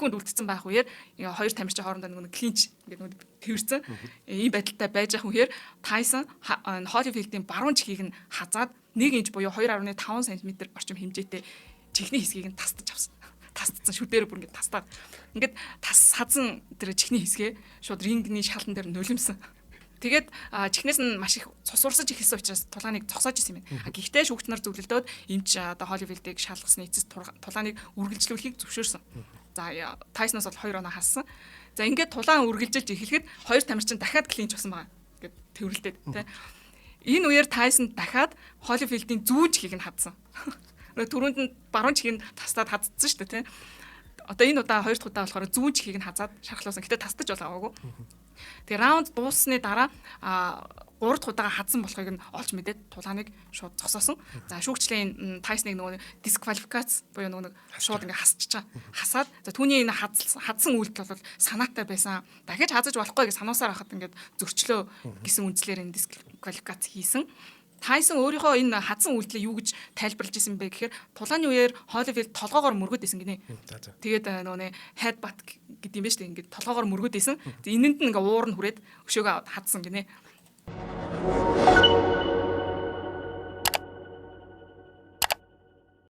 секунд үлдсэн байх үеэр хоёр тамирчин хоорондоо нэг клинч ингээд тэрсэн ийм байдалтай байж ах үеэр Тайсон Холифилдийн баруун чихийг нь хазаад 1 инч буюу 2.5 см орчим хэмжээтэй чихний хэсгийг нь тасдаж авсан. Тасдсан шүдээр бүр ингээд тастаад ингээд хазан тэр чихний хэсгээ шууд рингний шалан дээр нулимсан. Тэгээд чихнээс нь маш их цус урсаж ихсэн учраас тулааныг зогсоож исэн юм байна. Гэхдээ шүүгч нар зөвлөлдөөд эмч одоо Холифилдийг шалгасны эцэст тулааныг үргэлжлүүлэхийг зөвшөөрсөн. За Тайсноос бол 2 оноо хассан. За ингээд тулаан үргэлжилж эхлэхэд хоёр тамирчин дахиад клинч болсон байгаа. Ингээд тэрвэрлдээд тий. Энэ үеэр Тайсон дахиад Холифилдийн зүүн чихийг нь хадсан. Түрүүнд нь баруун чихийг нь тастаад хадсан шүү дээ тий. Одоо энэ удаа хоёр дахь удаа болохоор зүүн чихийг нь хазаад шархлуулсан. Гэтэ тастаж болоогүй. Тэгээ раунд дууссаны дараа 3 дахь удаага хадсан болохыг нь олж мэдээд тулааныг шууд зогсоосон. За шүүгчлийн Тайсныг нөгөө дисквалификац буюу нөгөө шууд ингээ хасчихж байгаа. Хасаад за түүний энэ хадсан үйлдэл бол санаатай байсан. Дахиж хазаж болохгүй гэж санаасаар хахад ингээд зөрчлөө гэсэн үндслээр энэ дисквалификац хийсэн. Тайсон өөрийнхөө энэ хадсан үйлдэлээ юу гэж тайлбарлаж исэн бэ гэхээр тулааны үеэр Холифилд толгоогоор мөргөд исэн гинэ. Тэгээд нөгөө head butt гэдэг юм ба шүү дээ. Ингээд толгоогоор мөргөд исэн. Энэнд нь ингээ уур нь хүрээд өшөөгөө хадсан гинэ.